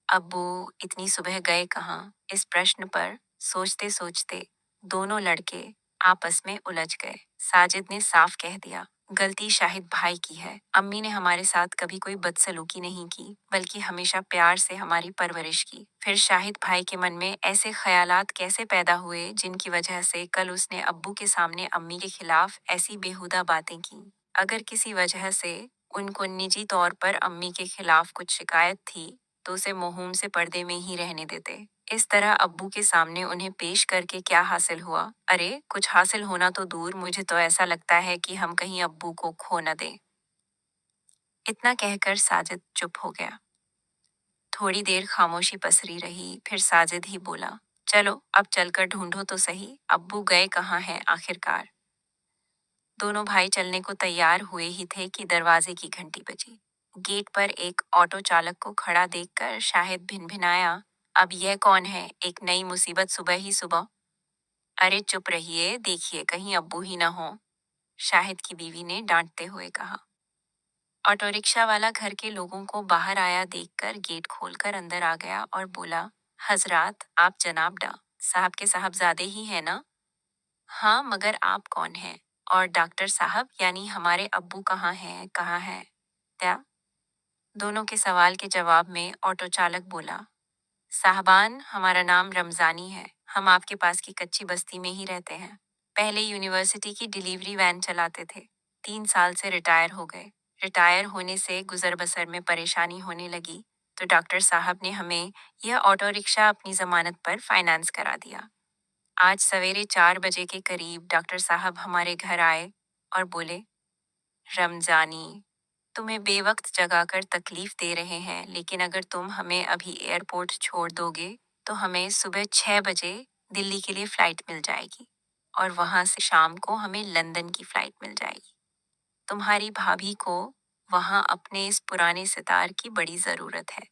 अब्बू इतनी सुबह गए कहाँ? इस प्रश्न पर सोचते सोचते दोनों लड़के आपस में उलझ गए। साजिद ने साफ कह दिया, गलती शाहिद भाई की है। अम्मी ने हमारे साथ कभी कोई बदसलूकी नहीं की, बल्कि हमेशा प्यार से हमारी परवरिश की। फिर शाहिद भाई के मन में ऐसे ख्यालात कैसे पैदा हुए जिनकी वजह से कल उसने अब्बू के सामने अम्मी के खिलाफ ऐसी बेहुदा बातें की। अगर किसी वजह से उनको निजी तौर पर अम्मी के खिलाफ कुछ शिकायत थी तो उसे मोहूम से पर्दे में ही रहने देते। इस तरह अब्बू के सामने उन्हें पेश करके क्या हासिल हुआ? अरे कुछ हासिल होना तो दूर, मुझे तो ऐसा लगता है कि हम कहीं अब्बू को खो न दें। इतना कहकर साजिद चुप हो गया। थोड़ी देर खामोशी पसरी रही, फिर साजिद ही बोला, चलो अब चलकर ढूंढो तो सही, अब्बू गए कहाँ हैं आखिरकार। दोनों भाई चलने को तैयार हुए ही थे कि दरवाजे की घंटी बजी। गेट पर एक ऑटो चालक को खड़ा देखकर शाहिद भिनभिनाया, अब यह कौन है? एक नई मुसीबत सुबह ही सुबह। अरे चुप रहिए, देखिए कहीं अब्बू ही ना हो, शाहिद की बीवी ने डांटते हुए कहा। ऑटो रिक्शा वाला घर के लोगों को बाहर आया देखकर गेट खोलकर अंदर आ गया और बोला, हजरात आप जनाब डा साहब के साहबजादे ही हैं ना? हाँ, मगर आप कौन हैं? और डॉक्टर साहब यानी हमारे अब्बू कहाँ हैं? कहाँ हैं? क्या? दोनों के सवाल के जवाब में ऑटो चालक बोला, साहबान हमारा नाम रमजानी है, हम आपके पास की कच्ची बस्ती में ही रहते हैं। पहले यूनिवर्सिटी की डिलीवरी वैन चलाते थे, 3 साल से रिटायर हो गए। रिटायर होने से गुजर बसर में परेशानी होने लगी तो डॉक्टर साहब ने हमें यह ऑटो रिक्शा अपनी जमानत पर फाइनेंस करा दिया। आज सवेरे 4 बजे के करीब डॉक्टर साहब हमारे घर आए और बोले, रमजानी तुम्हें बेवक्त जगाकर तकलीफ दे रहे हैं, लेकिन अगर तुम हमें अभी एयरपोर्ट छोड़ दोगे तो हमें सुबह 6 बजे दिल्ली के लिए फ्लाइट मिल जाएगी और वहां से शाम को हमें लंदन की फ्लाइट मिल जाएगी। तुम्हारी भाभी को वहां अपने इस पुराने सितार की बड़ी जरूरत है।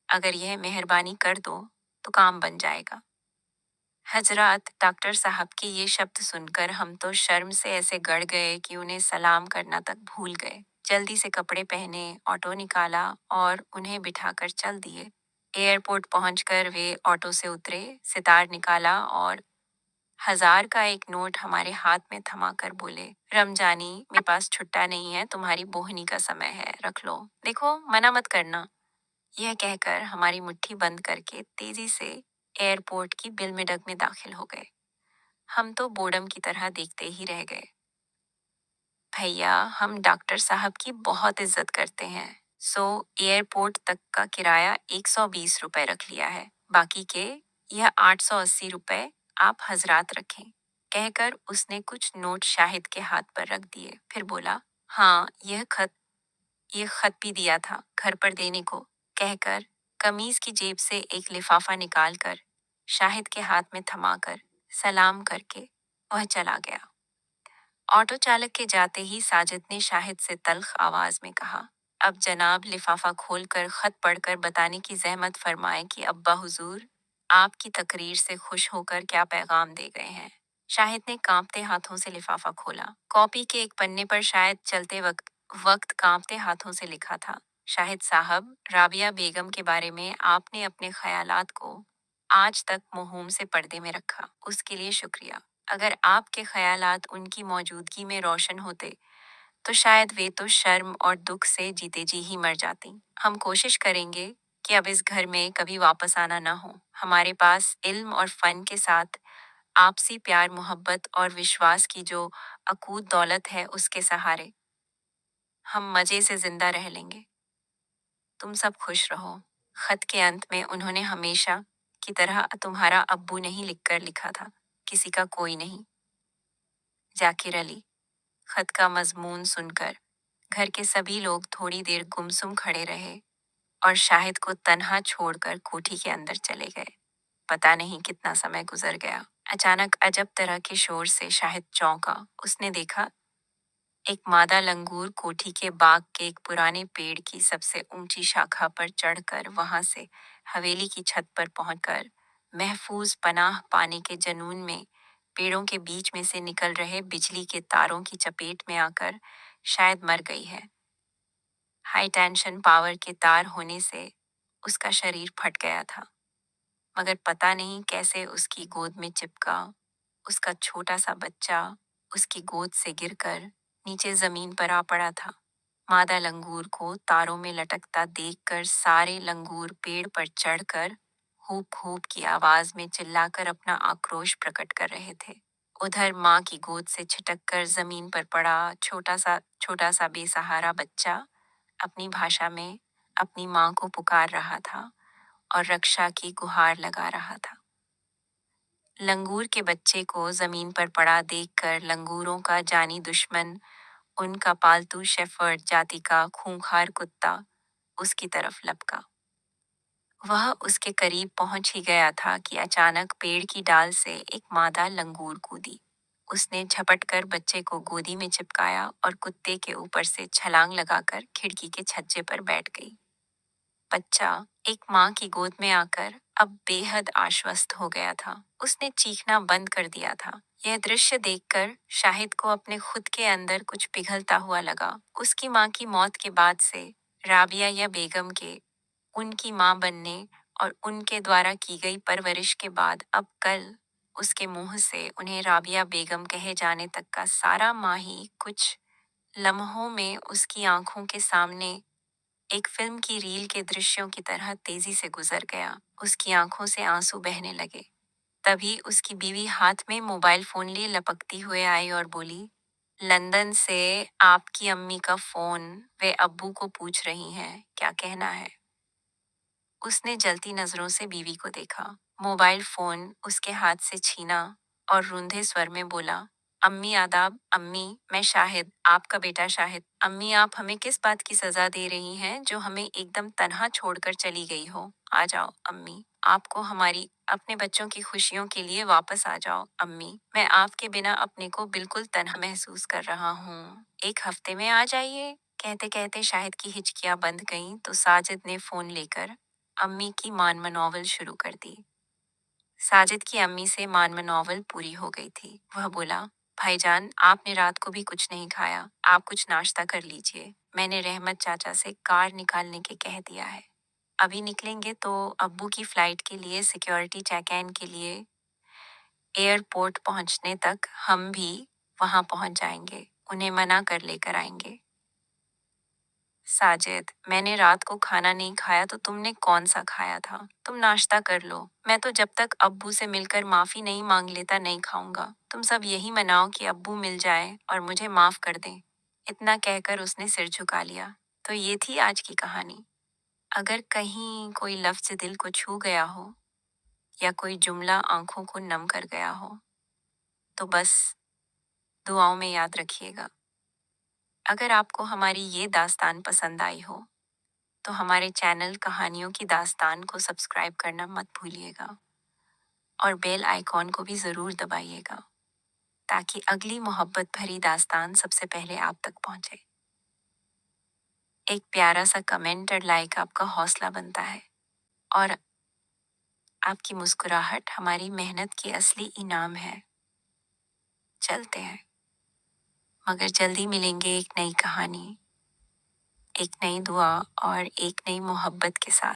अगर यह मेहरबानी कर दो तो काम बन जाएगा। हजरात, डॉक्टर साहब के ये शब्द सुनकर हम तो शर्म से ऐसे गड़ गए कि उन्हें सलाम करना तक भूल गए। जल्दी से कपड़े पहने, ऑटो निकाला और उन्हें बिठाकर चल दिए। एयरपोर्ट पहुंचकर वे ऑटो से उतरे, सितार निकाला और 1000 का एक नोट हमारे हाथ में थमाकर बोले, रमजानी मेरे पास छुट्टा नहीं है, तुम्हारी बोहनी का समय है, रख लो, देखो मना मत करना। यह कहकर हमारी मुट्ठी बंद करके तेजी से एयरपोर्ट की बिलमिडक में दाखिल हो गए। हम तो बोडम की तरह देखते ही रह गए। भैया हम डॉक्टर साहब की बहुत इज्जत करते हैं, सो एयरपोर्ट तक का किराया 120 रुपए रख लिया है, बाकी के यह 880 रुपए आप हजरात रखें। कहकर उसने कुछ नोट शाहिद के हाथ पर रख दिए, फिर बोला, हाँ ये खत भी दिया था घर पर देने को। कहकर कमीज की जेब से एक लिफाफा निकालकर शाहिद के हाथ में थमाकर सलाम करके वह चला गया। ऑटो चालक के जाते ही साजिद ने शाहिद से तल्ख आवाज में कहा, अब जनाब लिफाफा खोलकर खत पढ़कर बताने की जहमत फरमाएं कि अब्बा हुजूर आपकी तकरीर से खुश होकर क्या पैगाम दे गए हैं। शाहिद ने कांपते हाथों से लिफाफा खोला। कॉपी के एक पन्ने पर शायद चलते वक्त कांपते हाथों से लिखा था, शाहिद साहब, राबिया बेगम के बारे में आपने अपने ख्यालात को आज तक मुहूम से पर्दे में रखा, उसके लिए शुक्रिया। अगर आपके ख्यालात उनकी मौजूदगी में रोशन होते तो शायद वे तो शर्म और दुख से जीते जी ही मर जाती। हम कोशिश करेंगे कि अब इस घर में कभी वापस आना ना हो। हमारे पास इल्म और फन के साथ आपसी प्यार मोहब्बत और विश्वास की जो अकूत दौलत है उसके सहारे हम मजे से जिंदा रह लेंगे। तुम सब खुश रहो। खत के अंत में उन्होंने हमेशा की तरह तुम्हारा अब्बू नहीं लिखकर लिखा था, किसी का कोई नहीं। जाकिर अली। खत का मजमून सुनकर घर के सभी लोग थोड़ी देर गुमसुम खड़े रहे और शाहिद को तन्हा छोड़कर कोठी के अंदर चले गए। पता नहीं कितना समय गुजर गया। अचानक अजब तरह के शोर से शाहिद चौंका। उसने देखा एक मादा लंगूर कोठी के बाग के एक पुराने पेड़ की सबसे ऊंची शाखा पर चढ़कर वहां से हवेली की छत पर पहुंचकर महफूज पनाह पाने के जुनून में पेड़ों के बीच में से निकल रहे बिजली के तारों की चपेट में आकर शायद मर गई है। हाई टेंशन पावर के तार होने से उसका शरीर फट गया था, मगर पता नहीं कैसे उसकी गोद में चिपका उसका छोटा सा बच्चा उसकी गोद से गिरकर नीचे जमीन पर आ पड़ा था। मादा लंगूर को तारों में लटकता देखकर सारे लंगूर पेड़ पर चढ़कर हूप हूप की आवाज में चिल्लाकर अपना आक्रोश प्रकट कर रहे थे। उधर माँ की गोद से छिटककर जमीन पर पड़ा छोटा सा बेसहारा बच्चा अपनी भाषा में अपनी माँ को पुकार रहा था और रक्षा की गुहार लगा रहा था। लंगूर के बच्चे को जमीन पर पड़ा देखकर लंगूरों का जानी दुश्मन, उनका पालतू शेफर्ड जाति का खूंखार कुत्ता उसकी तरफ लपका। वह उसके करीब पहुंच ही गया था कि अचानक पेड़ की डाल से एक मादा लंगूर कूदी। उसने झपटकर बच्चे को गोदी में चिपकाया और कुत्ते के ऊपर से छलांग लगाकर खिड़की के छज्जे पर बैठ गई। बच्चा एक माँ की गोद में आकर अब बेहद आश्वस्त हो गया था। उसने चीखना बंद कर दिया था। यह दृश्य देखकर शाहिद को अपने खुद के अंदर कुछ पिघलता हुआ लगा। उसकी माँ की मौत के बाद से राबिया या बेगम के उनकी माँ बनने और उनके द्वारा की गई परवरिश के बाद अब कल उसके मुंह से उन्हें राबिया बेगम कहे जाने तक का सारा माही कुछ लम्हों में उसकी आंखों के सामने एक फिल्म की रील के दृश्यों की तरह तेजी से गुजर गया। उसकी आंखों से आंसू बहने लगे। तभी उसकी बीवी हाथ में मोबाइल फोन लिए लपकती हुए आई और बोली, लंदन से आपकी अम्मी का फोन, वे अब्बू को पूछ रही हैं क्या कहना है। उसने जलती नजरों से बीवी को देखा। मोबाइल फोन उसके हाथ से छीना और रूंधे स्वर में बोला, अम्मी आदाब। अम्मी, मैं शाहिद, आपका बेटा शाहिद। अम्मी, आप हमें किस बात की सजा दे रही हैं जो हमें एकदम तन्हा छोड़कर चली गई हो। आ जाओ अम्मी, आपको हमारी अपने बच्चों की खुशियों के लिए वापस आ जाओ। अम्मी, मैं आपके बिना अपने को बिल्कुल तन्हा महसूस कर रहा हूँ। एक हफ्ते में आ जाइए। कहते कहते शाहिद की हिचकियां बंद गईं तो साजिद ने फोन लेकर अम्मी की मानमनौवल शुरू कर दी। साजिद की अम्मी से मानमनौवल पूरी हो गई थी। वह बोला, भाईजान, आपने रात को भी कुछ नहीं खाया, आप कुछ नाश्ता कर लीजिए। मैंने रहमत चाचा से कार निकालने के कह दिया है। अभी निकलेंगे तो अब्बू की फ्लाइट के लिए सिक्योरिटी चेक इन के लिए एयरपोर्ट पहुंचने तक हम भी वहां पहुंच जाएंगे। उन्हें मना कर लेकर आएंगे। साजिद, मैंने रात को खाना नहीं खाया तो तुमने कौन सा खाया था। तुम नाश्ता कर लो। मैं तो जब तक अब्बू से मिलकर माफी नहीं मांग लेता नहीं खाऊंगा। तुम सब यही मनाओ कि अब्बू मिल जाए और मुझे माफ कर दें। इतना कहकर उसने सिर झुका लिया। तो ये थी आज की कहानी। अगर कहीं कोई लफ्ज दिल को छू गया हो या कोई जुमला आंखों को नम कर गया हो तो बस दुआओं में याद रखिएगा। अगर आपको हमारी ये दास्तान पसंद आई हो तो हमारे चैनल कहानियों की दास्तान को सब्सक्राइब करना मत भूलिएगा और बेल आइकॉन को भी ज़रूर दबाइएगा ताकि अगली मोहब्बत भरी दास्तान सबसे पहले आप तक पहुंचे। एक प्यारा सा कमेंट और लाइक आपका हौसला बनता है और आपकी मुस्कुराहट हमारी मेहनत की असली इनाम है। चलते हैं, मगर जल्दी मिलेंगे एक नई कहानी, एक नई दुआ और एक नई मोहब्बत के साथ।